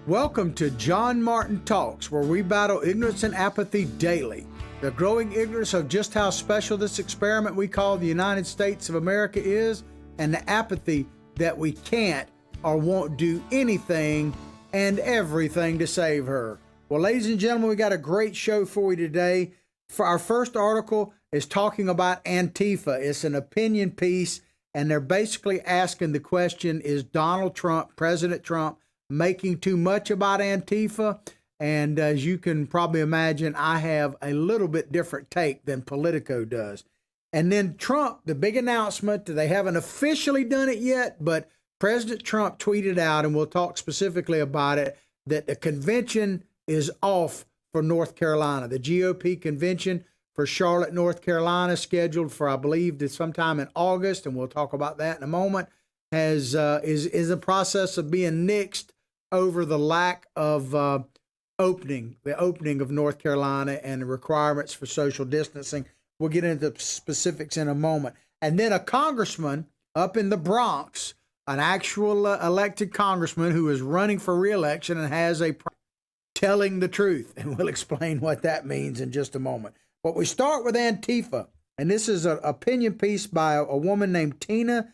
Welcome to John Martin Talks, where we battle ignorance and apathy daily. The growing ignorance of just how special this experiment we call the United States of America is, and the apathy that we can't or won't do anything and everything to save her. Well, ladies and gentlemen, we got a great show for you today. For our first article is talking about Antifa. It's an opinion piece, and they're basically asking the question, is Donald Trump, President Trump, making too much about Antifa? And as you can probably imagine, I have a little bit different take than Politico does. And then Trump, the big announcement, they haven't officially done it yet, but President Trump tweeted out, and we'll talk specifically about it, that the convention is off for North Carolina. The GOP convention for Charlotte, North Carolina, scheduled for, I believe, sometime in August, and we'll talk about that in a moment, is a process of being nixed over the lack of the opening of North Carolina and the requirements for social distancing. We'll get into the specifics in a moment. And then a congressman up in the Bronx, an actual elected congressman who is running for re-election and has telling the truth. And we'll explain what that means in just a moment. But we start with Antifa. And this is an opinion piece by a woman named Tina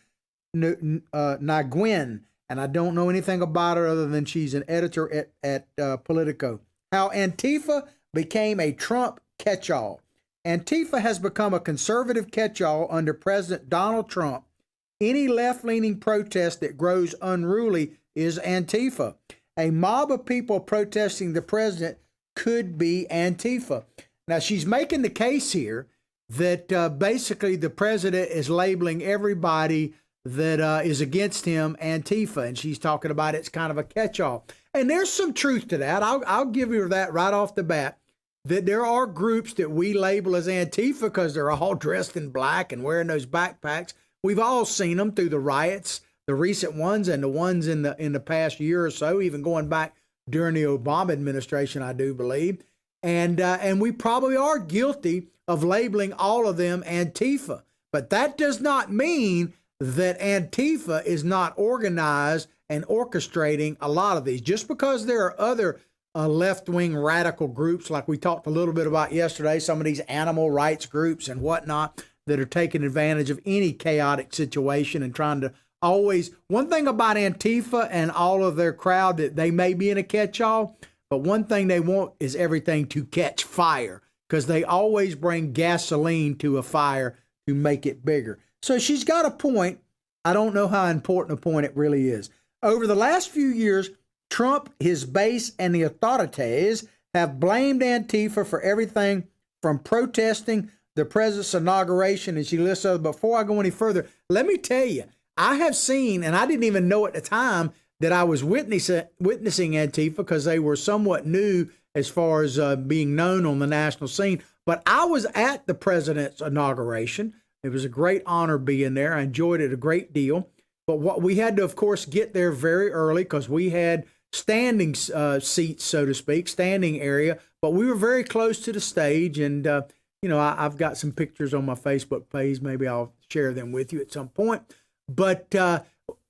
Nguyen. And I don't know anything about her other than she's an editor at Politico. How Antifa became a Trump catch-all. Antifa has become a conservative catch-all under President Donald Trump. Any left-leaning protest that grows unruly is Antifa. A mob of people protesting the president could be Antifa. Now, she's making the case here that basically the president is labeling everybody that is against him Antifa, and she's talking about it's kind of a catch-all. And there's some truth to that. I'll give you that right off the bat, that there are groups that we label as Antifa because they're all dressed in black and wearing those backpacks. We've all seen them through the riots, the recent ones and the ones in the past year or so, even going back during the Obama administration, I do believe. And we probably are guilty of labeling all of them Antifa. But that does not mean that Antifa is not organized and orchestrating a lot of these. Just because there are other left-wing radical groups, like we talked a little bit about yesterday, some of these animal rights groups and whatnot that are taking advantage of any chaotic situation and trying to always, one thing about Antifa and all of their crowd, that they may be in a catch-all, but one thing they want is everything to catch fire, because they always bring gasoline to a fire to make it bigger. So she's got a point. I don't know how important a point it really is. Over the last few years, Trump, his base, and the authorities have blamed Antifa for everything from protesting the president's inauguration, and she lists others. Before I go any further, let me tell you, I have seen, and I didn't even know at the time that I was witnessing Antifa because they were somewhat new as far as being known on the national scene. But I was at the president's inauguration. It was a great honor being there. I enjoyed it a great deal. But what we had to, of course, get there very early because we had standing seats, so to speak, standing area. But we were very close to the stage. And, I've got some pictures on my Facebook page. Maybe I'll share them with you at some point. But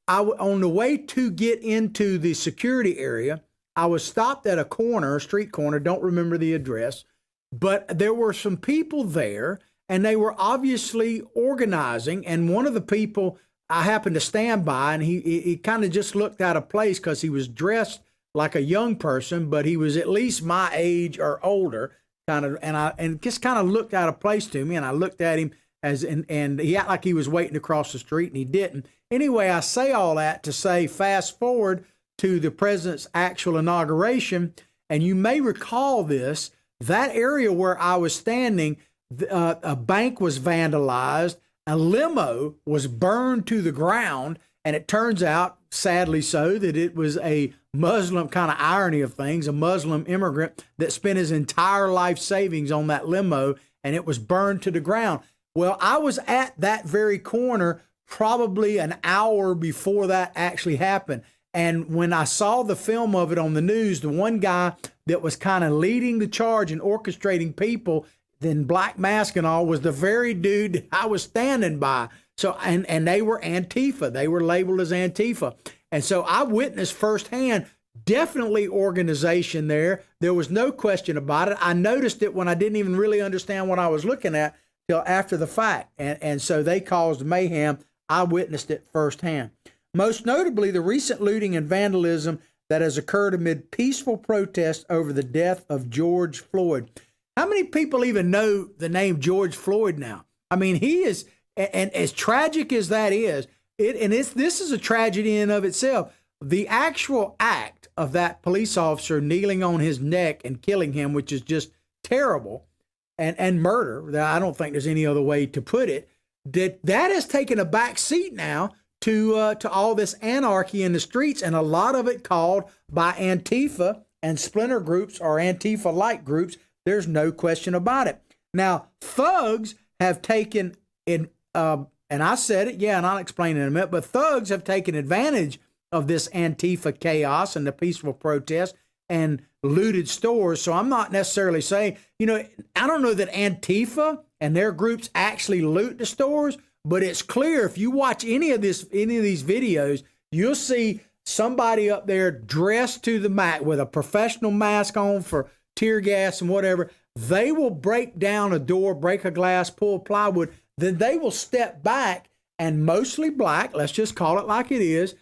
on the way to get into the security area, I was stopped at a street corner, don't remember the address. But there were some people there, and they were obviously organizing. And one of the people I happened to stand by, and he kind of just looked out of place because he was dressed like a young person, but he was at least my age or older, and just kind of looked out of place to me. And I looked at him and he acted like he was waiting to cross the street, and he didn't. Anyway, I say all that to say, fast forward to the president's actual inauguration, and you may recall this. That area where I was standing, a bank was vandalized, a limo was burned to the ground, and it turns out, sadly so, that it was a Muslim, kind of irony of things, a Muslim immigrant that spent his entire life savings on that limo, and it was burned to the ground. Well, I was at that very corner probably an hour before that actually happened. And when I saw the film of it on the news, the one guy that was kind of leading the charge and orchestrating people in black mask and all was the very dude I was standing by. So, and they were Antifa. They were labeled as Antifa. And so I witnessed firsthand, definitely organization there. There was no question about it. I noticed it when I didn't even really understand what I was looking at till after the fact. And so they caused mayhem. I witnessed it firsthand. Most notably, the recent looting and vandalism that has occurred amid peaceful protests over the death of George Floyd. How many people even know the name George Floyd now? I mean, he is, and as tragic as that is, this is a tragedy in of itself. The actual act of that police officer kneeling on his neck and killing him, which is just terrible, and murder. I don't think there's any other way to put it. That has taken a back seat now to all this anarchy in the streets, and a lot of it called by Antifa and splinter groups or Antifa-like groups. There's no question about it. Now, thugs have taken in, and I said it, yeah, and I'll explain in a minute, but thugs have taken advantage of this Antifa chaos and the peaceful protest and looted stores. So I'm not necessarily saying, I don't know that Antifa and their groups actually loot the stores, but it's clear if you watch any of these videos, you'll see somebody up there dressed to the max with a professional mask on for tear gas and whatever. They will break down a door, break a glass, pull plywood. Then they will step back, and mostly black, let's just call it like it is,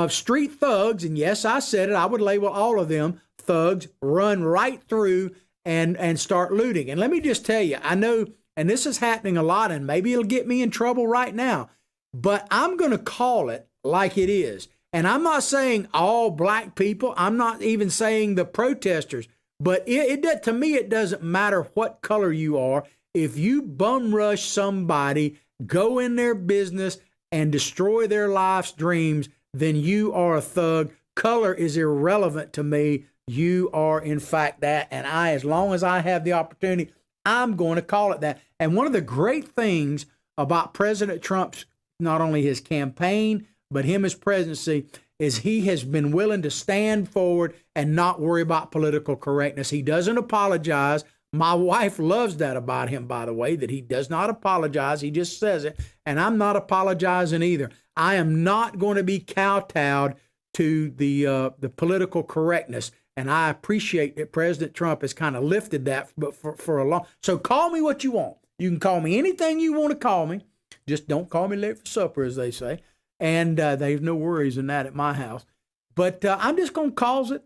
street thugs, and yes, I said it, I would label all of them thugs, run right through and start looting. And let me just tell you, I know, and this is happening a lot, and maybe it'll get me in trouble right now, but I'm going to call it like it is. And I'm not saying all black people, I'm not even saying the protesters, but to me, it doesn't matter what color you are. If you bum rush somebody, go in their business and destroy their life's dreams, then you are a thug. Color is irrelevant to me. You are, in fact, that. And as long as I have the opportunity, I'm going to call it that. And one of the great things about President Trump's, not only his campaign, but him as presidency, is he has been willing to stand forward and not worry about political correctness. He doesn't apologize. My wife loves that about him, by the way, that he does not apologize. He just says it. And I'm not apologizing either. I am not going to be kowtowed to the political correctness. And I appreciate that President Trump has kind of lifted that for a long. So call me what you want. You can call me anything you want to call me. Just don't call me late for supper, as they say. And there's no worries in that at my house. But I'm just going to call it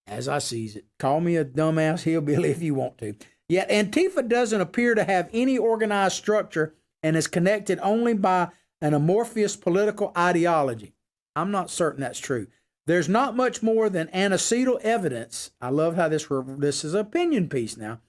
as I sees it. Call me a dumbass hillbilly if you want to. Yet Antifa doesn't appear to have any organized structure and is connected only by an amorphous political ideology. I'm not certain that's true. There's not much more than antecedent evidence. I love how this is an opinion piece now.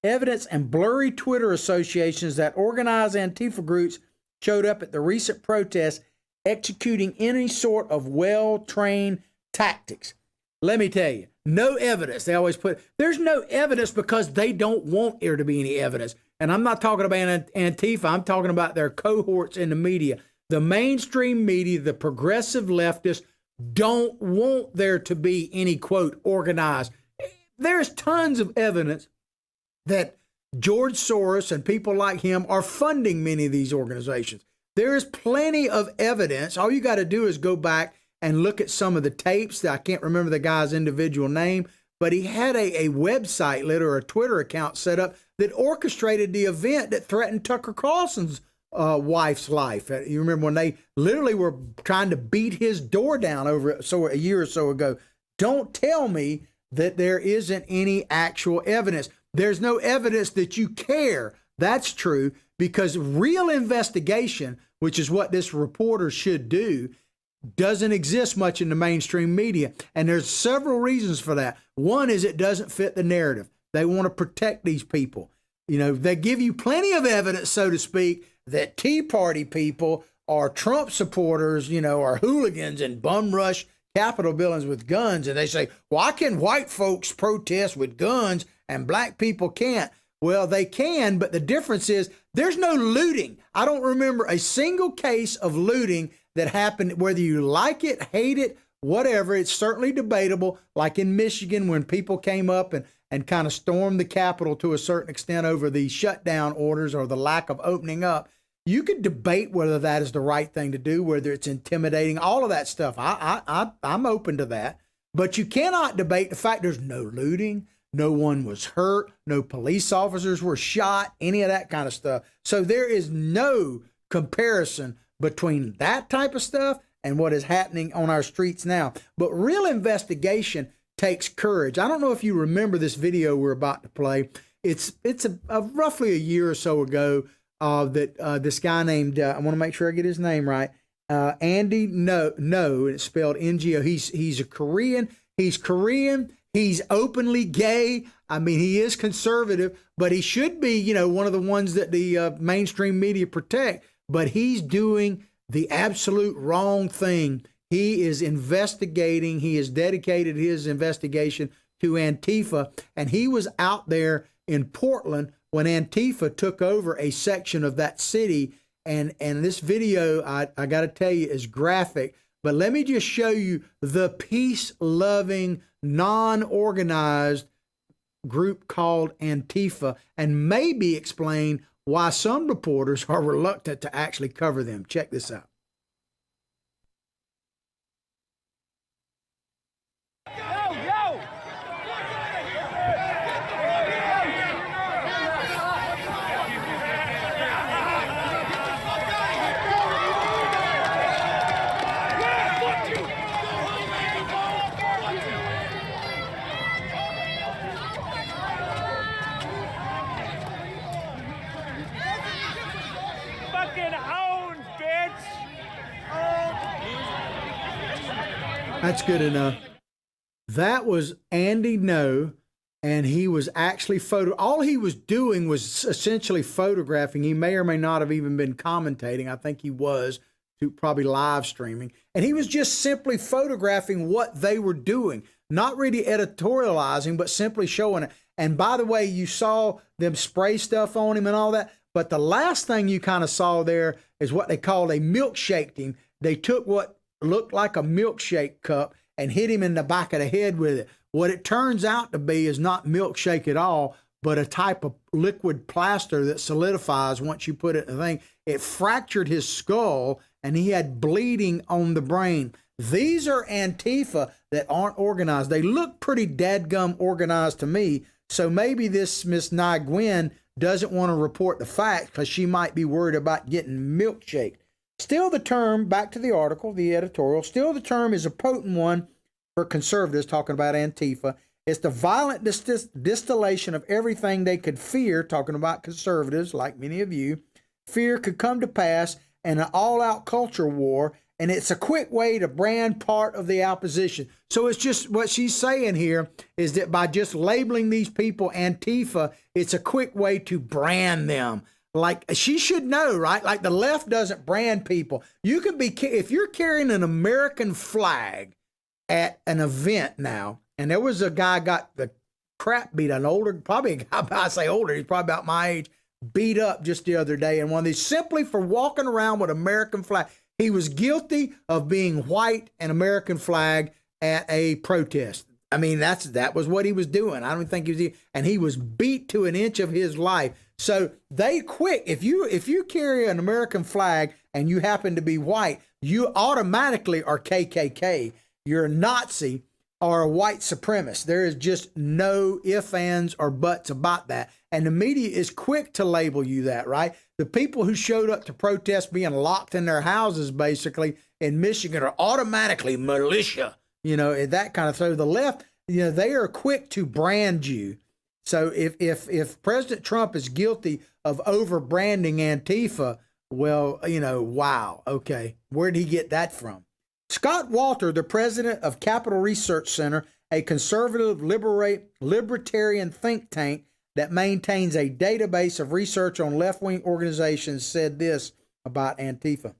Evidence and blurry Twitter associations that organized Antifa groups showed up at the recent protests executing any sort of well-trained tactics. Let me tell you, no evidence. They always there's no evidence because they don't want there to be any evidence. And I'm not talking about Antifa. I'm talking about their cohorts in the media. The mainstream media, the progressive leftists, don't want there to be any, quote, organized. There's tons of evidence that George Soros and people like him are funding many of these organizations. There is plenty of evidence. All you got to do is go back and look at some of the tapes. I can't remember the guy's individual name, but he had a website or a Twitter account set up that orchestrated the event that threatened Tucker Carlson's wife's life. You remember when they literally were trying to beat his door down over a year or so ago. Don't tell me that there isn't any actual evidence. There's no evidence that you care. That's true, because real investigation, which is what this reporter should do, doesn't exist much in the mainstream media. And there's several reasons for that. One is it doesn't fit the narrative. They want to protect these people. They give you plenty of evidence, so to speak, that Tea Party people are Trump supporters, are hooligans and bum rush Capitol buildings with guns. And they say, why can white folks protest with guns and black people can't? Well, they can, but the difference is there's no looting. I don't remember a single case of looting that happened, whether you like it, hate it, whatever. It's certainly debatable, like in Michigan when people came up and kind of stormed the Capitol to a certain extent over the shutdown orders or the lack of opening up. You could debate whether that is the right thing to do, whether it's intimidating, all of that stuff. I'm open to that. But you cannot debate the fact there's no looting, no one was hurt, no police officers were shot, any of that kind of stuff. So there is no comparison between that type of stuff and what is happening on our streets now. But real investigation takes courage. I don't know if you remember this video we're about to play. It's roughly a year or so ago that this guy named, I want to make sure I get his name right, Andy No, it's spelled Ngo. He's a Korean. He's Korean. He's openly gay. I mean, he is conservative, but he should be, one of the ones that the mainstream media protect. But he's doing the absolute wrong thing. He is investigating. He has dedicated his investigation to Antifa, and he was out there in Portland when Antifa took over a section of that city. And this video, I got to tell you, is graphic. But let me just show you the peace-loving, non-organized group called Antifa, and maybe explain why some reporters are reluctant to actually cover them. Check this out. That's good enough. That was Andy No, and he was actually all he was doing was essentially photographing. He may or may not have even been commentating. I think he was, probably live streaming. And he was just simply photographing what they were doing, not really editorializing, but simply showing it. And by the way, you saw them spray stuff on him and all that. But the last thing you kind of saw there is what they called a milkshake team. They took what looked like a milkshake cup and hit him in the back of the head with it. What it turns out to be is not milkshake at all, but a type of liquid plaster that solidifies once you put it in the thing. It fractured his skull and he had bleeding on the brain. These are Antifa that aren't organized. They look pretty dadgum organized to me. So maybe this Miss Nye Gwen doesn't want to report the facts because she might be worried about getting milkshaked. Still the term, back to the article, the editorial, still the term is a potent one for conservatives talking about Antifa. It's the violent distillation of everything they could fear, talking about conservatives, like many of you. Fear could come to pass in an all-out culture war, and it's a quick way to brand part of the opposition. So it's just what she's saying here is that by just labeling these people Antifa, it's a quick way to brand them. Like, she should know, right? Like, the left doesn't brand people. You could be, if you're carrying an American flag at an event now, and there was a guy got the crap beat, an older, probably a guy, I say older, he's probably about my age, beat up just the other day. And one of these, simply for walking around with American flag. He was guilty of being white and American flag at a protest. I mean, that was what he was doing. I don't think he was, and he was beat to an inch of his life. So they quit. If you carry an American flag and you happen to be white, you automatically are KKK. You're a Nazi or a white supremacist. There is just no ifs, ands, or buts about that. And the media is quick to label you that, right? The people who showed up to protest being locked in their houses, basically, in Michigan are automatically militia, that kind of. So the left, they are quick to brand you. So if President Trump is guilty of over-branding Antifa, well, wow, okay, where'd he get that from? Scott Walter, the president of Capital Research Center, a conservative libertarian think tank that maintains a database of research on left-wing organizations, said this about Antifa.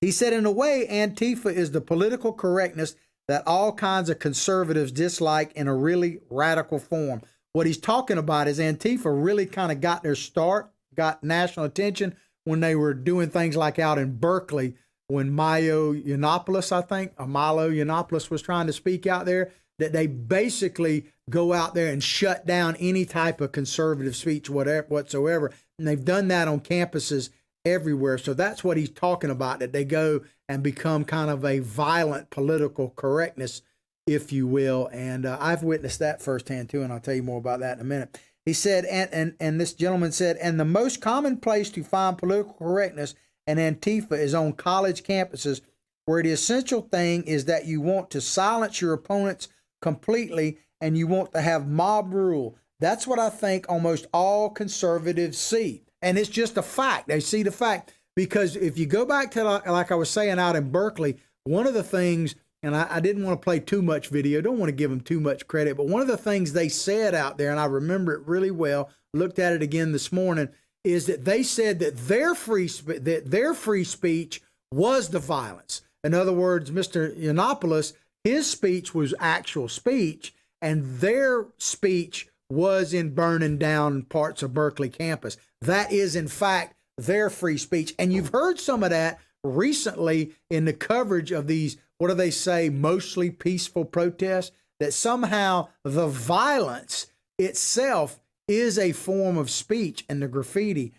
He said, in a way, Antifa is the political correctness that all kinds of conservatives dislike in a really radical form. What he's talking about is Antifa really kind of got their start, got national attention when they were doing things like out in Berkeley, when Milo Yiannopoulos, I think, or Milo Yiannopoulos was trying to speak out there, that they basically go out there and shut down any type of conservative speech, whatsoever. And they've done that on campuses everywhere. So that's what he's talking about, that they go and become kind of a violent political correctness, if you will. And I've witnessed that firsthand too, and I'll tell you more about that in a minute. He said, and this gentleman said, and the most common place to find political correctness and Antifa is on college campuses, where the essential thing is that you want to silence your opponents completely and you want to have mob rule. That's what I think almost all conservatives see. And it's just a fact. They see the fact, because if you go back to, like I was saying, out in Berkeley, one of the things, and I didn't want to play too much video, don't want to give them too much credit, but one of the things they said out there, and I remember it really well, looked at it again this morning, is that they said that their free speech was the violence. In other words, Mr. Yiannopoulos, his speech was actual speech, and their speech was in burning down parts of Berkeley campus. That is, in fact, their free speech. And you've heard some of that recently in the coverage of these, what do they say, mostly peaceful protests, that somehow the violence itself is a form of speech and the graffiti.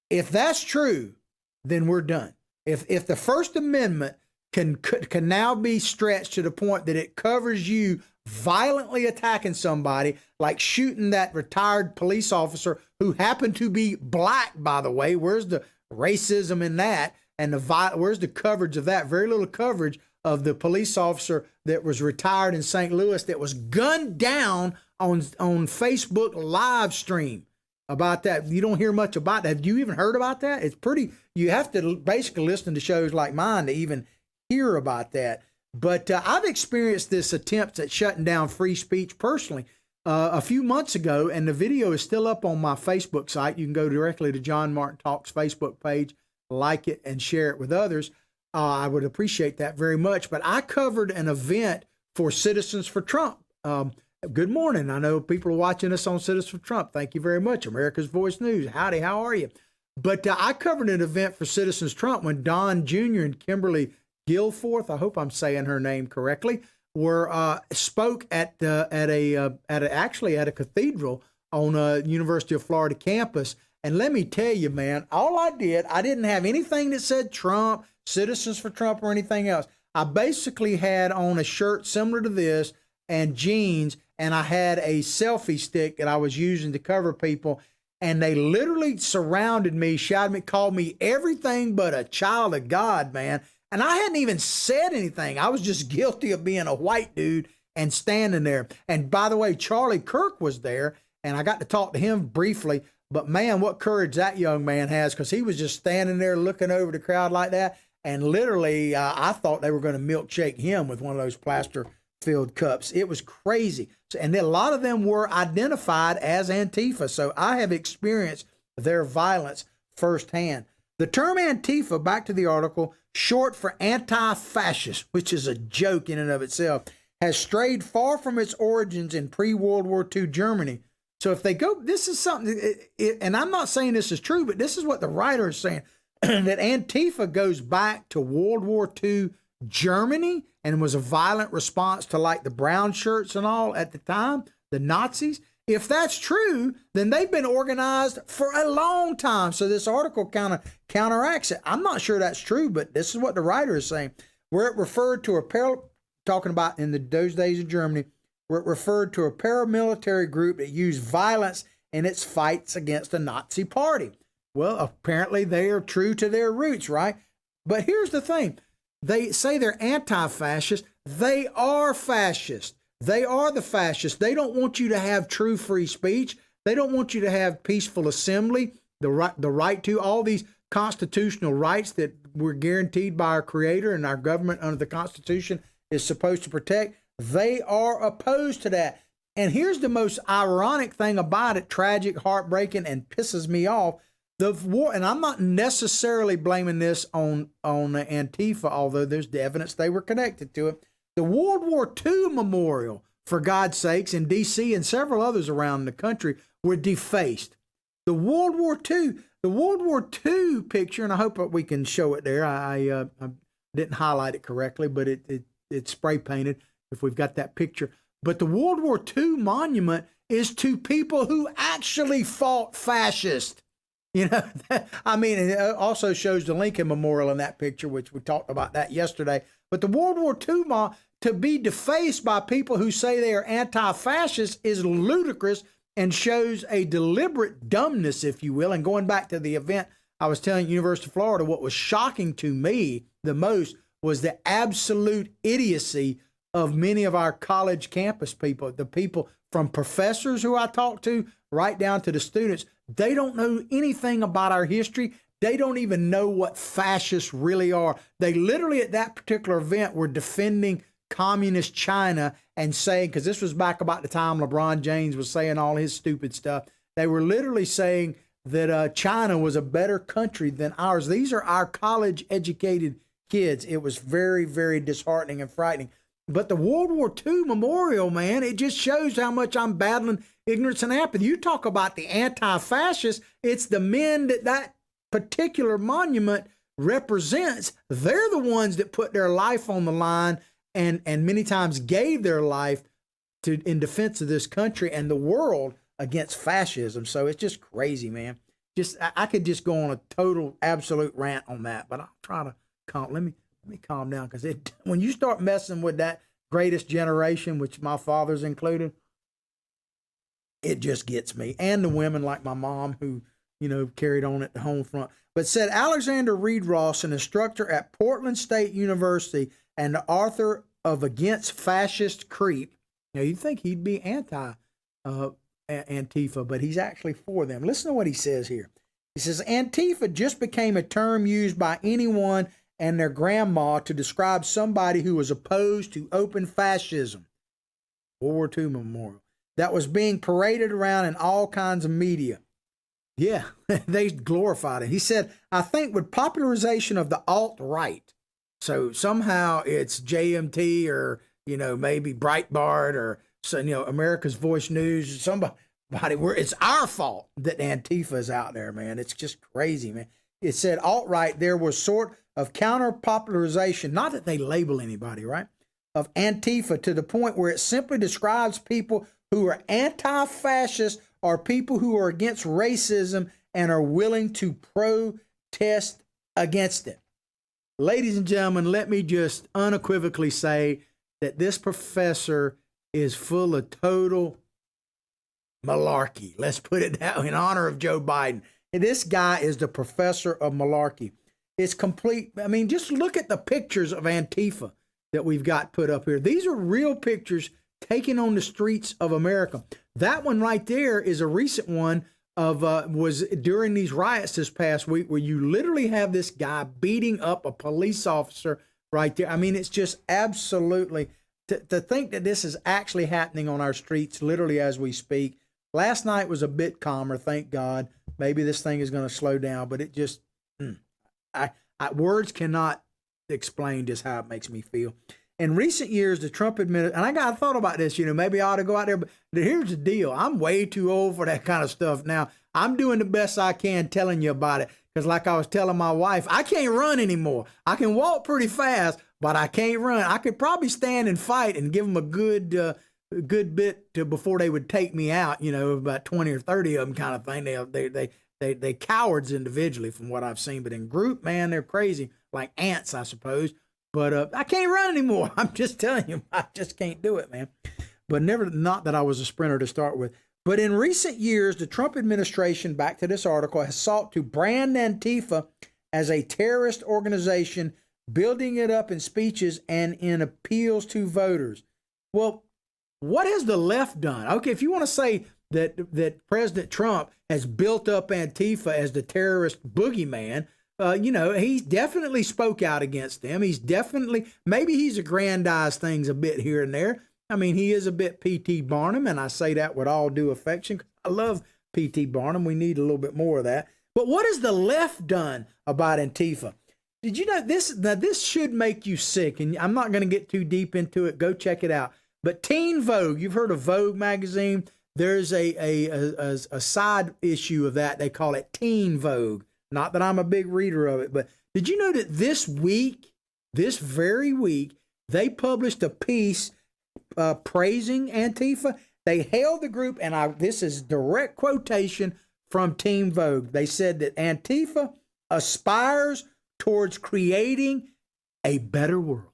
If that's true, then we're done. If the First Amendment can now be stretched to the point that it covers you violently attacking somebody, like shooting that retired police officer who happened to be black, by the way. Where's the racism in that? And where's the coverage of that? Very little coverage of the police officer that was retired in St. Louis that was gunned down on Facebook live stream about that. You don't hear much about that. Have you even heard about that? It's pretty, you have to basically listen to shows like mine to even hear about that. But I've experienced this attempt at shutting down free speech personally a few months ago, and the video is still up on my Facebook site. You can go directly to John Martin Talks Facebook page, like it, and share it with others. I would appreciate that very much. But I covered an event for Citizens for Trump. Good morning. I know people are watching us on Citizens for Trump. Thank you very much. America's Voice News. Howdy, how are you? But I covered an event for Citizens Trump when Don Jr. and Kimberly Guilforth, I hope I'm saying her name correctly, were spoke at a cathedral on a University of Florida campus. And let me tell you, man, all I didn't have anything that said Trump, Citizens for Trump, or anything else. I basically had on a shirt similar to this and jeans, and I had a selfie stick that I was using to cover people. And they literally surrounded me, shouted me, called me everything but a child of God, man. And I hadn't even said anything. I was just guilty of being a white dude and standing there. And by the way, Charlie Kirk was there, and I got to talk to him briefly. But man, what courage that young man has, because he was just standing there looking over the crowd like that. And literally, I thought they were going to milkshake him with one of those plaster-filled cups. It was crazy. And then a lot of them were identified as Antifa. So I have experienced their violence firsthand. The term Antifa, back to the article, short for anti-fascist, which is a joke in and of itself, has strayed far from its origins in pre-World War II Germany. So if they go, this is something, and I'm not saying this is true, but this is what the writer is saying, that Antifa goes back to World War II Germany and was a violent response to like the brown shirts and all at the time, the Nazis. If that's true, then they've been organized for a long time. So this article kind of counteracts it. I'm not sure that's true, but this is what the writer is saying. Where it referred to talking about in those days in Germany, where it referred to a paramilitary group that used violence in its fights against the Nazi party. Well, apparently they are true to their roots, right? But here's the thing. They say they're anti-fascist. They are fascist. They are the fascists. They don't want you to have true free speech. They don't want you to have peaceful assembly, the right to all these constitutional rights that we're guaranteed by our Creator and our government under the Constitution is supposed to protect. They are opposed to that. And here's the most ironic thing about it, tragic, heartbreaking, and pisses me off. The war, and I'm not necessarily blaming this on Antifa, although there's evidence they were connected to it. The World War II memorial, for God's sakes, in D.C. and several others around the country were defaced. The World War II picture, and I hope we can show it there. I Didn't highlight it correctly, but it's spray painted if we've got that picture. But the World War II monument is to people who actually fought fascists. I mean, it also shows the Lincoln Memorial in that picture, which we talked about that yesterday. But the World War II to be defaced by people who say they are anti-fascist is ludicrous and shows a deliberate dumbness, if you will. And going back to the event I was telling University of Florida, what was shocking to me the most was the absolute idiocy of many of our college campus people, the people from professors who I talked to right down to the students. They don't know anything about our history. They don't even know what fascists really are. They literally at that particular event were defending communist China and saying, because this was back about the time LeBron James was saying all his stupid stuff, they were literally saying that China was a better country than ours. These are our college educated kids. It was very, very disheartening and frightening. But the World War II memorial, man, it just shows how much I'm battling ignorance and apathy. You talk about the anti-fascists, it's the men that particular monument represents. They're the ones that put their life on the line and many times gave their life in defense of this country and the world against fascism. So it's just crazy, man. I could just go on a total absolute rant on that, but I'll try to let me calm down, because when you start messing with that greatest generation, which my father's included, it just gets me. And the women like my mom who, carried on at the home front. But said Alexander Reed Ross, an instructor at Portland State University and the author of Against Fascist Creep. Now, you'd think he'd be Antifa, but he's actually for them. Listen to what he says here. He says, Antifa just became a term used by anyone and their grandma to describe somebody who was opposed to open fascism, World War II memorial, that was being paraded around in all kinds of media. Yeah, they glorified it. He said, I think with popularization of the alt-right, so somehow it's JMT or, maybe Breitbart or, America's Voice News, somebody, it's our fault that Antifa is out there, man. It's just crazy, man. It said alt-right, there was sort of counter-popularization, not that they label anybody, right, of Antifa to the point where it simply describes people who are anti-fascist or people who are against racism and are willing to protest against it. Ladies and gentlemen, let me just unequivocally say that this professor is full of total malarkey. Let's put it that way, in honor of Joe Biden. And this guy is the professor of malarkey. It's complete. I mean, just look at the pictures of Antifa that we've got put up here. These are real pictures taken on the streets of America. That one right there is a recent one of was during these riots this past week, where you literally have this guy beating up a police officer right there. I mean, it's just absolutely to think that this is actually happening on our streets literally as we speak. Last night was a bit calmer, thank God. Maybe this thing is going to slow down, but it just words cannot explain just how it makes me feel. In recent years, the Trump administration, and I thought about this, maybe I ought to go out there, but here's the deal. I'm way too old for that kind of stuff now. I'm doing the best I can telling you about it, because like I was telling my wife, I can't run anymore. I can walk pretty fast, but I can't run. I could probably stand and fight and give them a good bit before they would take me out, about 20 or 30 of them kind of thing. They cowards individually from what I've seen, but in group, man, they're crazy, like ants, I suppose. But I can't run anymore. I'm just telling you, I just can't do it, man. But not that I was a sprinter to start with. But in recent years, the Trump administration, back to this article, has sought to brand Antifa as a terrorist organization, building it up in speeches and in appeals to voters. Well, what has the left done? Okay, if you want to say that President Trump has built up Antifa as the terrorist boogeyman, he definitely spoke out against them. Maybe he's aggrandized things a bit here and there. I mean, he is a bit P.T. Barnum, and I say that with all due affection. I love P.T. Barnum. We need a little bit more of that. But what has the left done about Antifa? Did you know this? Now, this should make you sick, and I'm not going to get too deep into it. Go check it out. But Teen Vogue, you've heard of Vogue magazine. There's a side issue of that. They call it Teen Vogue. Not that I'm a big reader of it, but did you know that this week this very week, they published a piece praising Antifa. They hailed the group, and this is direct quotation from Teen Vogue. They said that Antifa aspires towards creating a better world.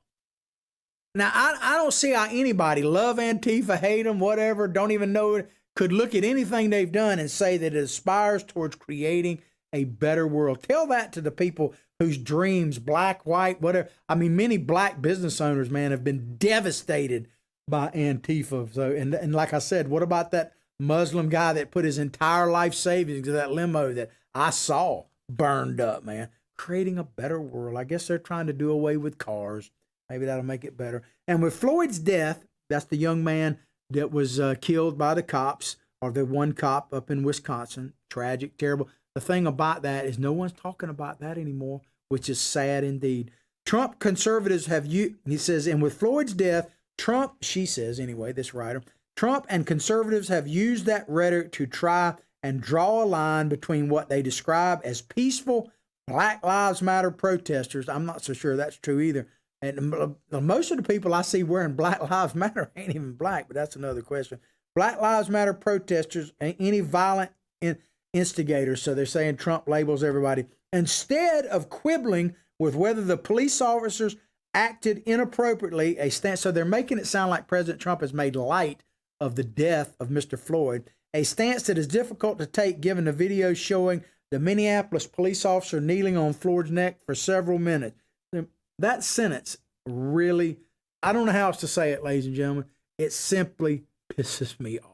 Now, I don't see how anybody love Antifa, hate them, whatever, don't even know it, could look at anything they've done and say that it aspires towards creating a better world. Tell that to the people whose dreams, black, white, whatever. I mean, many black business owners, man, have been devastated by Antifa. So, and like I said, what about that Muslim guy that put his entire life savings into that limo that I saw burned up, man? Creating a better world. I guess they're trying to do away with cars. Maybe that'll make it better. And with Floyd's death, that's the young man that was killed by the cops, or the one cop up in Wisconsin. Tragic, terrible. The thing about that is no one's talking about that anymore, which is sad indeed. Trump conservatives have, he says, and with Floyd's death, Trump, she says anyway, this writer, Trump and conservatives have used that rhetoric to try and draw a line between what they describe as peaceful Black Lives Matter protesters. I'm not so sure that's true either. And most of the people I see wearing Black Lives Matter ain't even black, but that's another question. Black Lives Matter protesters and any violent instigators. So they're saying Trump labels everybody. Instead of quibbling with whether the police officers acted inappropriately, so they're making it sound like President Trump has made light of the death of Mr. Floyd, a stance that is difficult to take given the video showing the Minneapolis police officer kneeling on Floyd's neck for several minutes. That sentence really, I don't know how else to say it, ladies and gentlemen. It simply pisses me off.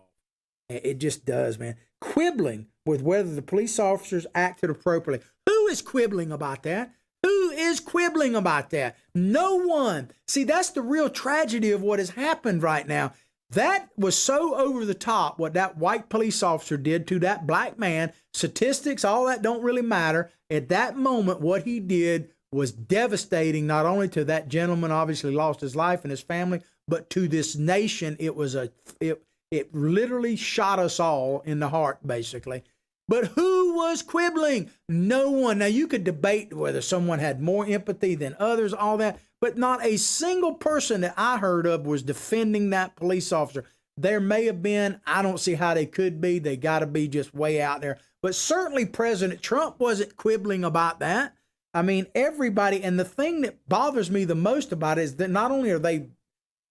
It just does, man. Quibbling with whether the police officers acted appropriately. Who is quibbling about that? Who is quibbling about that? No one. See, that's the real tragedy of what has happened right now. That was so over the top, what that white police officer did to that black man. Statistics, all that don't really matter. At that moment, what he did was devastating, not only to that gentleman, obviously lost his life and his family, but to this nation. It literally shot us all in the heart, basically. But who was quibbling? No one. Now, you could debate whether someone had more empathy than others, all that, but not a single person that I heard of was defending that police officer. There may have been. I don't see how they could be. They got to be just way out there. But certainly President Trump wasn't quibbling about that. I mean, everybody, and the thing that bothers me the most about it is that not only are they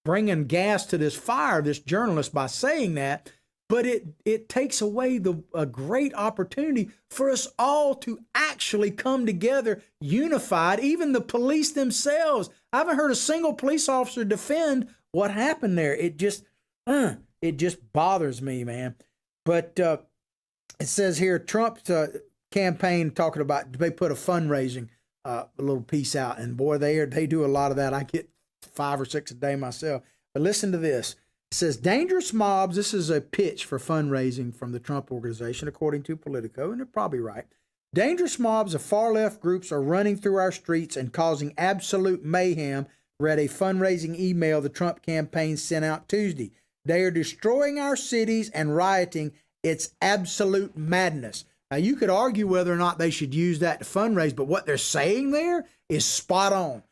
bringing gas to this fire, this journalist, by saying that, but it takes away a great opportunity for us all to actually come together unified, even the police themselves. I haven't heard a single police officer defend what happened there. It just bothers me, man. But it says here, Trump's campaign talking about, they put a fundraising a little piece out, and boy, they do a lot of that. I get 5 or 6 a day myself. But listen to this. It says, dangerous mobs, this is a pitch for fundraising from the Trump organization, according to Politico, and they're probably right. Dangerous mobs of far-left groups are running through our streets and causing absolute mayhem, read a fundraising email the Trump campaign sent out Tuesday. They are destroying our cities and rioting. It's absolute madness. Now, you could argue whether or not they should use that to fundraise, but what they're saying there is spot on.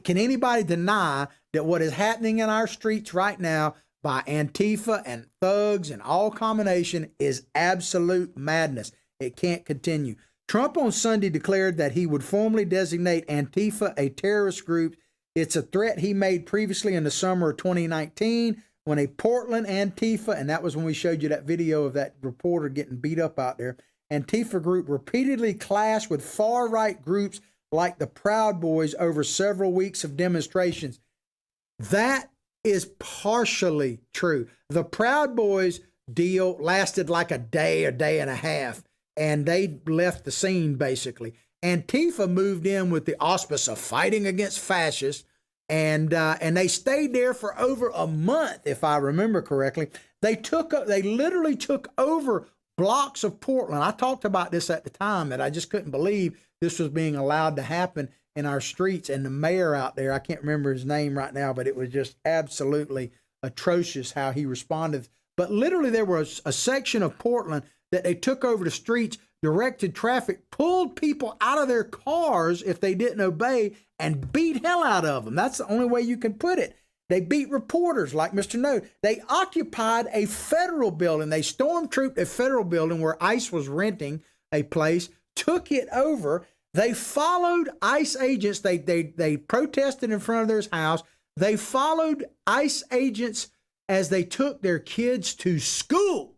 Can anybody deny that what is happening in our streets right now by Antifa and thugs and all combination is absolute madness? It can't continue. Trump on Sunday declared that he would formally designate Antifa a terrorist group. It's a threat he made previously in the summer of 2019 when a Portland Antifa, and that was when we showed you that video of that reporter getting beat up out there, Antifa group repeatedly clashed with far-right groups like the Proud Boys over several weeks of demonstrations. That is partially true. The Proud Boys deal lasted like a day and a half, and they left the scene basically. Antifa moved in with the auspice of fighting against fascists, and they stayed there for over a month, if I remember correctly. They literally took over blocks of Portland. I talked about this at the time, that I just couldn't believe this was being allowed to happen in our streets. And the mayor out there, I can't remember his name right now, but it was just absolutely atrocious how he responded. But literally there was a section of Portland that they took over the streets directed traffic, pulled people out of their cars if they didn't obey, and beat hell out of them. That's the only way you can put it. They beat reporters like Mr. No. They occupied a federal building. They stormtrooped a federal building where ICE was renting a place, took it over. They followed ICE agents. They protested in front of their house. They followed ICE agents as they took their kids to school.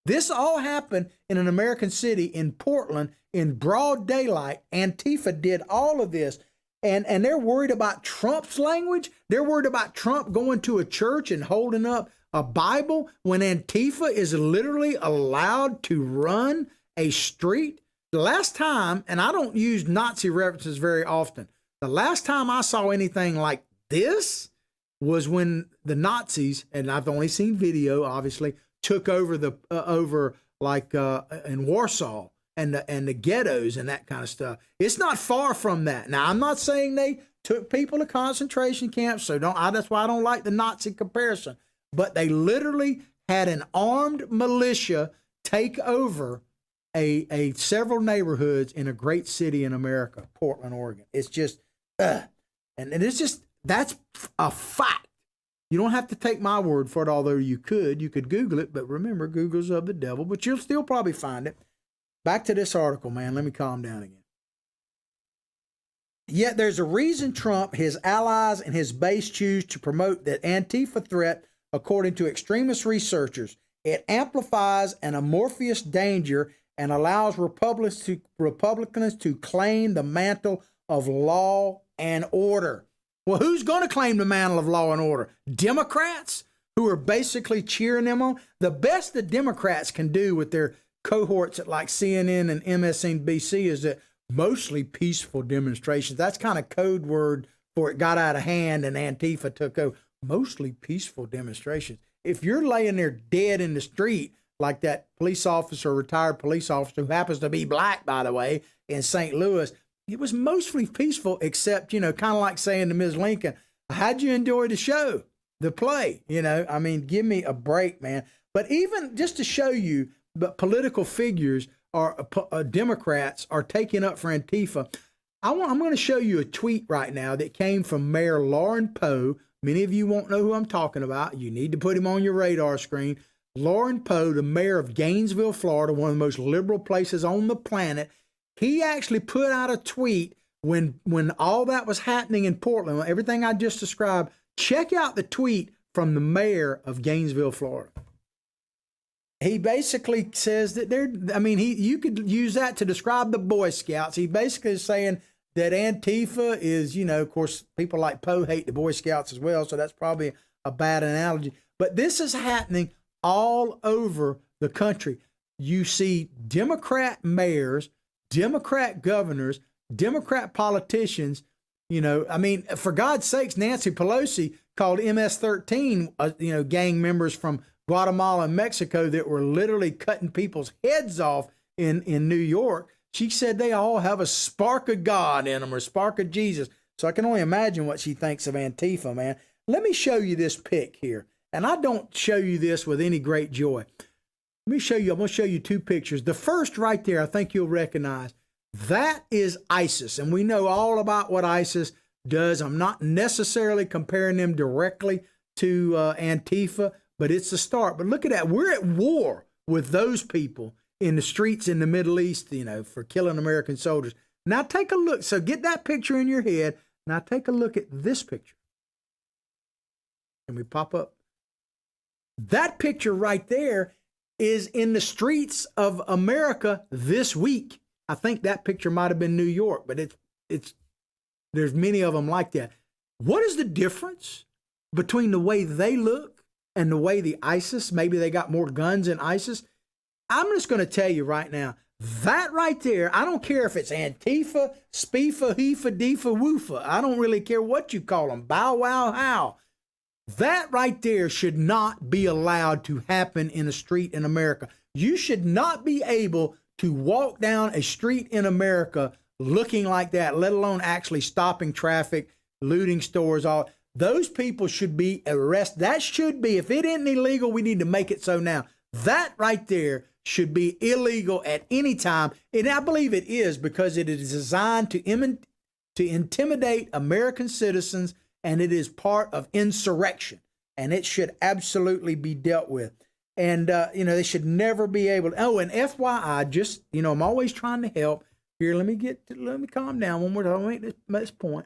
This all happened in an American city, in Portland, in broad daylight. Antifa did all of this. And they're worried about Trump's language. They're worried about Trump going to a church and holding up a Bible when Antifa is literally allowed to run a street. The last time, and I don't use Nazi references very often, the last time I saw anything like this was when the Nazis, and I've only seen video, obviously, took over in Warsaw. And the ghettos and that kind of stuff. It's not far from that. Now, I'm not saying they took people to concentration camps, so that's why I don't like the Nazi comparison. But they literally had an armed militia take over a several neighborhoods in a great city in America, Portland, Oregon. It's just, and it's just, that's a fact. You don't have to take my word for it, although you could Google it. But remember, Google's of the devil, but you'll still probably find it. Back to this article, man. Let me calm down again. Yet there's a reason Trump, his allies, and his base choose to promote the Antifa threat, according to extremist researchers. It amplifies an amorphous danger and allows Republicans to claim the mantle of law and order. Well, who's going to claim the mantle of law and order? Democrats, who are basically cheering them on? The best the Democrats can do with their cohorts at like CNN and MSNBC is that mostly peaceful demonstrations. That's kind of code word for it got out of hand and Antifa took over. Mostly peaceful demonstrations. If you're laying there dead in the street, like that police officer, retired police officer, who happens to be black, by the way, in St. Louis, it was mostly peaceful, except, kind of like saying to Ms. Lincoln, how'd you enjoy the show, the play? I mean, give me a break, man. But even just to show you, but political figures Democrats are taking up for Antifa. I'm going to show you a tweet right now that came from Mayor Lauren Poe. Many of you won't know who I'm talking about. You need to put him on your radar screen. Lauren Poe, the mayor of Gainesville, Florida, one of the most liberal places on the planet. He actually put out a tweet when all that was happening in Portland, everything I just described. Check out the tweet from the mayor of Gainesville, Florida. He basically says that you could use that to describe the Boy Scouts. He basically is saying that Antifa is, of course, people like Poe hate the Boy Scouts as well, so that's probably a bad analogy. But this is happening all over the country. You see Democrat mayors, Democrat governors, Democrat politicians, for God's sakes, Nancy Pelosi called MS-13, gang members from Guatemala and Mexico that were literally cutting people's heads off in New York. She said they all have a spark of God in them, or spark of Jesus. So I can only imagine what she thinks of Antifa, man. Let me show you this pic here. And I don't show you this with any great joy. Let me show you, I'm going to show you two pictures. The first right there, I think you'll recognize. That is ISIS. And we know all about what ISIS does. I'm not necessarily comparing them directly to Antifa, but it's a start. But look at that. We're at war with those people in the streets in the Middle East, for killing American soldiers. Now take a look. So get that picture in your head. Now take a look at this picture. Can we pop up? That picture right there is in the streets of America this week. I think that picture might have been New York, but there's many of them like that. What is the difference between the way they look and the way the ISIS, maybe they got more guns than ISIS? I'm just going to tell you right now, that right there, I don't care if it's Antifa, Spifa, Hifa, Difa, Woofa. I don't really care what you call them, bow, wow, how. That right there should not be allowed to happen in a street in America. You should not be able to walk down a street in America looking like that, let alone actually stopping traffic, looting stores, all. Those people should be arrested. That should be, if it isn't illegal, we need to make it so now. That right there should be illegal at any time. And I believe it is, because it is designed to intimidate American citizens, and it is part of insurrection. And it should absolutely be dealt with. And, they should never be able to. Oh, and FYI, just, I'm always trying to help. Here, let me calm down one more time. I'll make this point.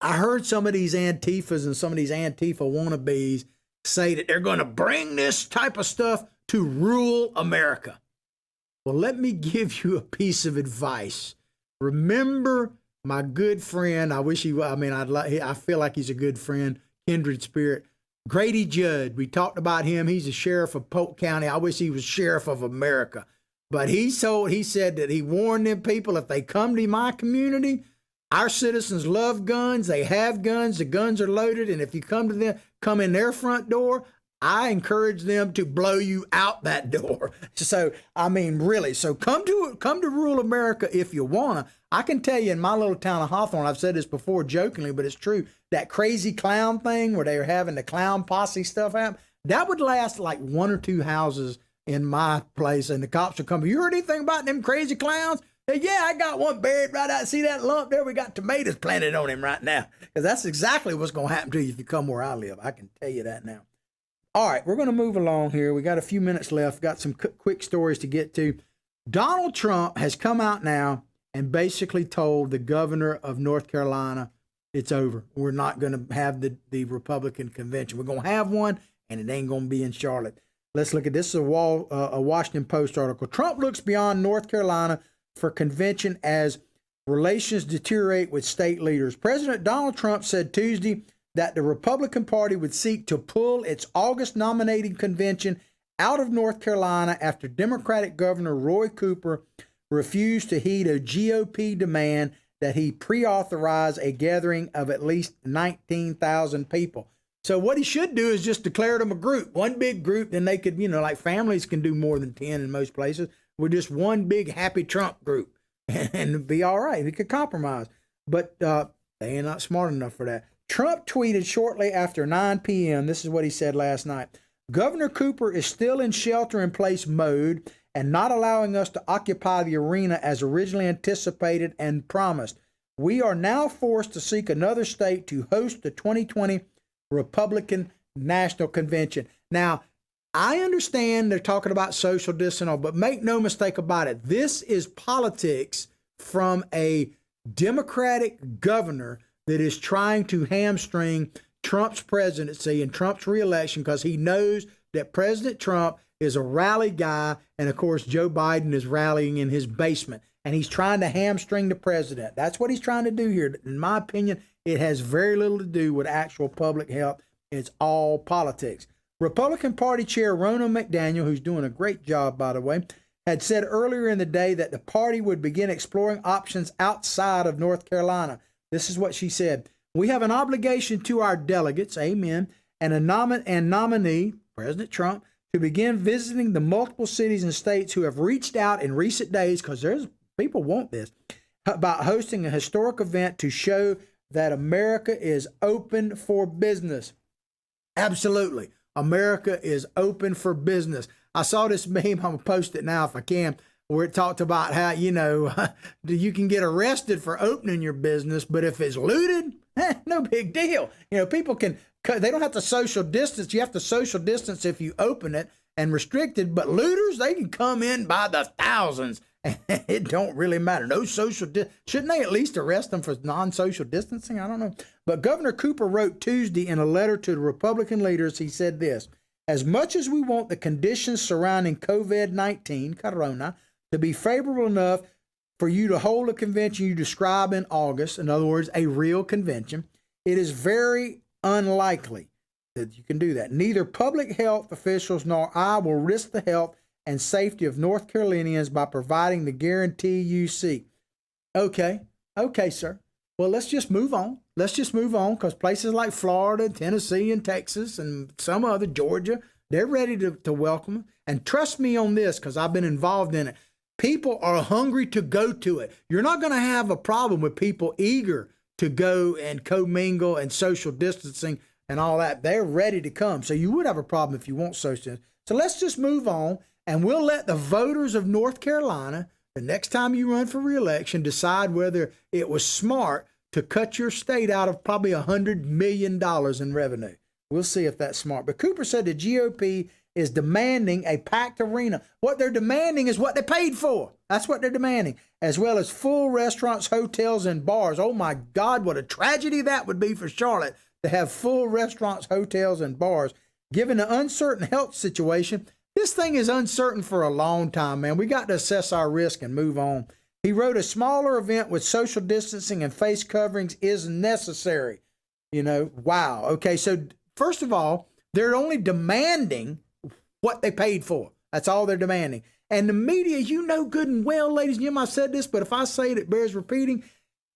I heard some of these Antifas and some of these Antifa wannabes say that they're going to bring this type of stuff to rule America. Well, let me give you a piece of advice. Remember my good friend, I feel like he's a good friend, kindred spirit, Grady Judd. We talked about him. He's a sheriff of Polk County. I wish he was sheriff of America. But he said that he warned them people, if they come to my community, our citizens love guns. They have guns. The guns are loaded. And if you come in their front door, I encourage them to blow you out that door. So, really. So come to rural America if you want to. I can tell you in my little town of Hawthorne, I've said this before jokingly, but it's true, that crazy clown thing where they were having the clown posse stuff happen, that would last like one or two houses in my place, and the cops would come. You heard anything about them crazy clowns? Yeah, I got one buried right out. See that lump there? We got tomatoes planted on him right now. Because that's exactly what's going to happen to you if you come where I live. I can tell you that now. All right, we're going to move along here. We got a few minutes left. Got some quick stories to get to. Donald Trump has come out now and basically told the governor of North Carolina, it's over. We're not going to have the Republican convention. We're going to have one, and it ain't going to be in Charlotte. Let's look at this. Is a Washington Post article. Trump looks beyond North Carolina for convention as relations deteriorate with state leaders. President Donald Trump said Tuesday that the Republican Party would seek to pull its August nominating convention out of North Carolina after Democratic Governor Roy Cooper refused to heed a GOP demand that he pre-authorize a gathering of at least 19,000 people. So what he should do is just declare them a group, one big group. Then they could, like families can do more than 10 in most places. We're just one big happy Trump group and be all right. We could compromise. But they ain't not smart enough for that. Trump tweeted shortly after 9 p.m. This is what he said last night. Governor Cooper is still in shelter-in-place mode and not allowing us to occupy the arena as originally anticipated and promised. We are now forced to seek another state to host the 2020 Republican National Convention. Now, I understand they're talking about social distancing, but make no mistake about it. This is politics from a Democratic governor that is trying to hamstring Trump's presidency and Trump's reelection because he knows that President Trump is a rally guy, and of course Joe Biden is rallying in his basement, and he's trying to hamstring the president. That's what he's trying to do here. In my opinion, it has very little to do with actual public health. It's all politics. Republican Party Chair Ronna McDaniel, who's doing a great job, by the way, had said earlier in the day that the party would begin exploring options outside of North Carolina. This is what she said. We have an obligation to our delegates, amen, and a nominee, President Trump, to begin visiting the multiple cities and states who have reached out in recent days, because there's people want this, about hosting a historic event to show that America is open for business. Absolutely. America is open for business. I saw this meme, I'm going to post it now if I can, where it talked about how, you can get arrested for opening your business, but if it's looted, no big deal. People they don't have to social distance. You have to social distance if you open it and restricted, but looters, they can come in by the thousands. It don't really matter. No social shouldn't they at least arrest them for non-social distancing? I don't know. But Governor Cooper wrote Tuesday in a letter to the Republican leaders, he said this: as much as we want the conditions surrounding COVID-19, Corona, to be favorable enough for you to hold a convention you describe in August, in other words, a real convention, it is very unlikely that you can do that. Neither public health officials nor I will risk the health and safety of North Carolinians by providing the guarantee you seek. Okay, sir. Well, let's just move on. Because places like Florida, Tennessee, and Texas, and some other, Georgia, they're ready to welcome them. And trust me on this, because I've been involved in it. People are hungry to go to it. You're not going to have a problem with people eager to go and commingle and social distancing and all that. They're ready to come. So you would have a problem if you want social distancing. So let's just move on, and we'll let the voters of North Carolina, the next time you run for re-election, decide whether it was smart to cut your state out of probably $100 million in revenue. We'll see if that's smart. But Cooper said the GOP is demanding a packed arena. What they're demanding is what they paid for. That's what they're demanding, as well as full restaurants, hotels, and bars. Oh my God, what a tragedy that would be for Charlotte to have full restaurants, hotels, and bars. Given the uncertain health situation, this thing is uncertain for a long time, man. We got to assess our risk and move on. He wrote, a smaller event with social distancing and face coverings is necessary. You know, wow. Okay, so first of all, they're only demanding what they paid for. That's all they're demanding. And the media, you know good and well, ladies and gentlemen, I've said this, but if I say it, it bears repeating,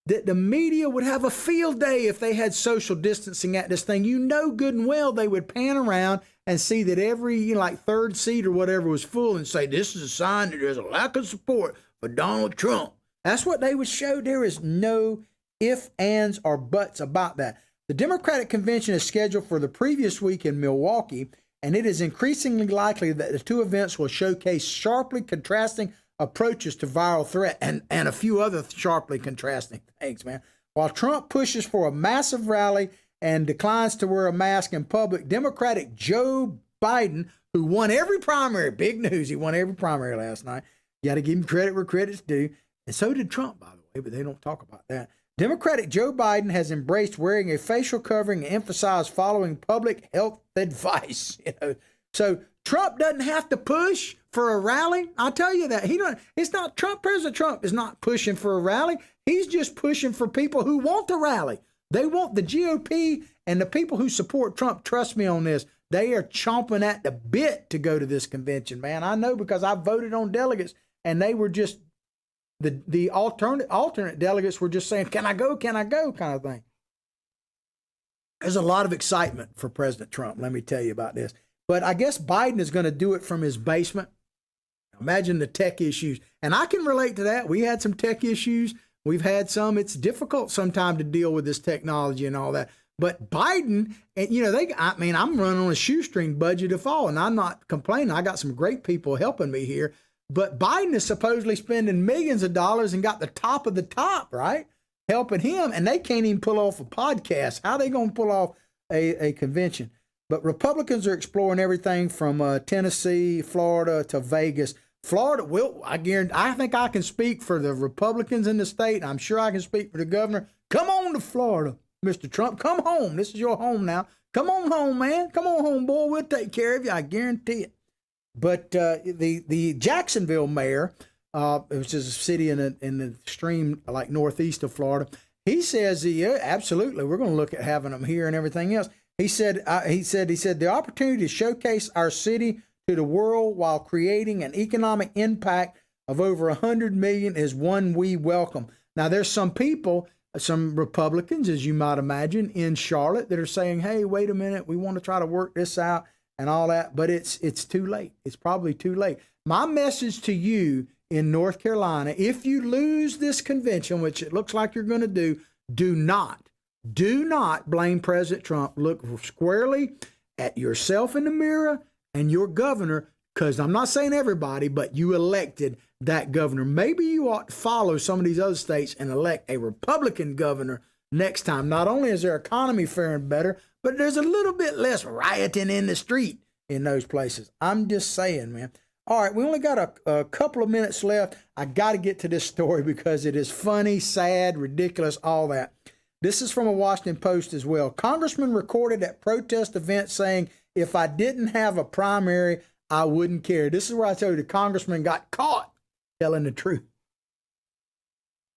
that the media would have a field day if they had social distancing at this thing. You know good and well they would pan around and see that every, like third seat or whatever was full and say, this is a sign that there's a lack of support for Donald Trump. That's what they would show. There is no ifs, ands, or buts about that. The Democratic convention is scheduled for the previous week in Milwaukee, and it is increasingly likely that the two events will showcase sharply contrasting approaches to viral threat and a few other sharply contrasting things, man. While Trump pushes for a massive rally and declines to wear a mask in public, Democratic Joe Biden, who won every primary, big news, he won every primary last night. You got to give him credit where credit's due. And so did Trump, by the way, but they don't talk about that. Democratic Joe Biden has embraced wearing a facial covering and emphasized following public health advice. So Trump doesn't have to push for a rally. I'll tell you that. It's not Trump. President Trump is not pushing for a rally. He's just pushing for people who want to rally. They want the GOP and the people who support Trump. Trust me on this. They are chomping at the bit to go to this convention, man. I know because I voted on delegates and they were just the alternate delegates were just saying, can I go kind of thing. There's a lot of excitement for President Trump. Let me tell you about this. But I guess Biden is going to do it from his basement. Imagine the tech issues. And I can relate to that. We had some tech issues. We've had some. It's difficult sometimes to deal with this technology and all that. But Biden, and I'm running on a shoestring budget of all, and I'm not complaining. I got some great people helping me here. But Biden is supposedly spending millions of dollars and got the top of the top, right? Helping him. And they can't even pull off a podcast. How are they going to pull off a convention? But Republicans are exploring everything from Tennessee, Florida to Vegas. Florida I think I can speak for the Republicans in the state. I'm sure I can speak for the governor. Come on to Florida, Mr. Trump. Come home. This is your home now. Come on home, man. Come on home, boy. We'll take care of you. I guarantee it. But the Jacksonville mayor, which is a city in the extreme, like northeast of Florida, he says, yeah, absolutely, we're going to look at having them here and everything else. He said the opportunity to showcase our city to the world while creating an economic impact of over 100 million is one we welcome. Now, there's some people, some Republicans, as you might imagine, in Charlotte that are saying, hey, wait a minute, we want to try to work this out and all that, but it's too late. It's probably too late. My message to you in North Carolina, if you lose this convention, which it looks like you're going to do not blame President Trump. Look squarely at yourself in the mirror and your governor, because I'm not saying everybody, but you elected that governor. Maybe you ought to follow some of these other states and elect a Republican governor next time. Not only is their economy faring better, but there's a little bit less rioting in the street in those places. I'm just saying, man. All right, we only got a couple of minutes left. I got to get to this story because it is funny, sad, ridiculous, all that. This is from a Washington Post as well. Congressman recorded at protest event saying, if I didn't have a primary, I wouldn't care. This is where I told you the congressman got caught telling the truth.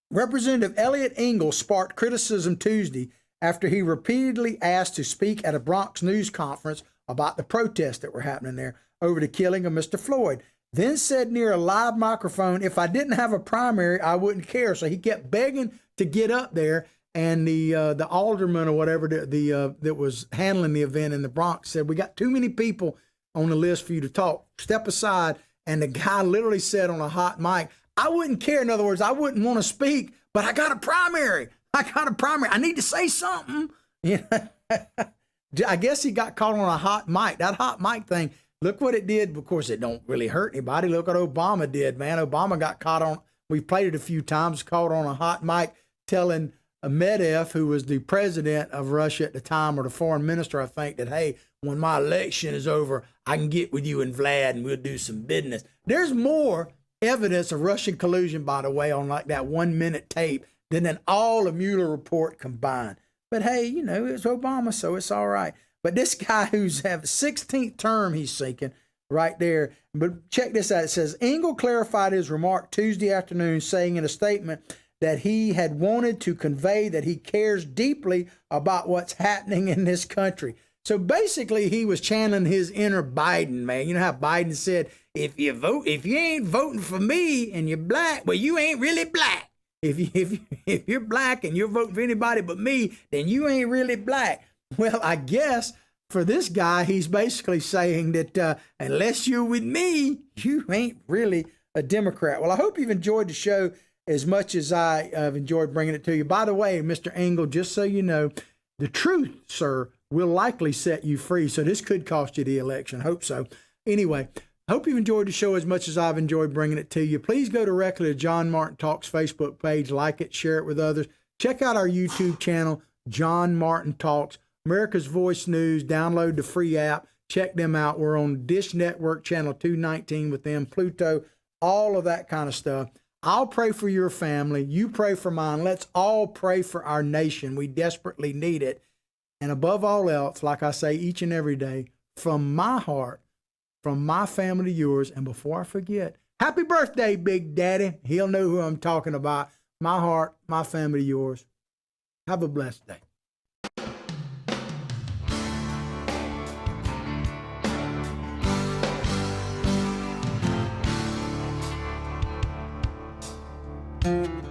Representative Elliot Engel sparked criticism Tuesday after he repeatedly asked to speak at a Bronx news conference about the protests that were happening there over the killing of Mr. Floyd. Then said near a live microphone, if I didn't have a primary, I wouldn't care. So he kept begging to get up there. And the alderman or whatever that was handling the event in the Bronx said, we got too many people on the list for you to talk. Step aside. And the guy literally said on a hot mic, I wouldn't care. In other words, I wouldn't want to speak, but I got a primary. I need to say something. I guess he got caught on a hot mic. That hot mic thing, look what it did. Of course, it don't really hurt anybody. Look what Obama did, man. Obama got caught on, we played it a few times, caught on a hot mic telling Medvedev, who was the president of Russia at the time, or the foreign minister, I think, that, hey, when my election is over, I can get with you and Vlad and we'll do some business. There's more evidence of Russian collusion, by the way, on like that 1 minute tape than in all the Mueller report combined. But hey, you know, it's Obama, so it's all right. But this guy who's have 16th term he's seeking right there. But check this out. It says, Engel clarified his remark Tuesday afternoon, saying in a statement that he had wanted to convey that he cares deeply about what's happening in this country. So basically, he was channeling his inner Biden, man. You know how Biden said, if you ain't voting for me and you're black, well, you ain't really black. If you're black and you're voting for anybody but me, then you ain't really black. Well, I guess for this guy, he's basically saying that unless you're with me, you ain't really a Democrat. Well, I hope you've enjoyed the show as much as I have enjoyed bringing it to you. By the way, Mr. Engel, just so you know, the truth, sir, will likely set you free. So this could cost you the election. Hope so. Anyway, hope you've enjoyed the show as much as I've enjoyed bringing it to you. Please go directly to John Martin Talks Facebook page, like it, share it with others. Check out our YouTube channel, John Martin Talks, America's Voice News. Download the free app. Check them out. We're on Dish Network, channel 219 with them, Pluto, all of that kind of stuff. I'll pray for your family. You pray for mine. Let's all pray for our nation. We desperately need it. And above all else, like I say each and every day, from my heart, from my family to yours, and before I forget, happy birthday, Big Daddy. He'll know who I'm talking about. My heart, my family to yours. Have a blessed day. Thank you.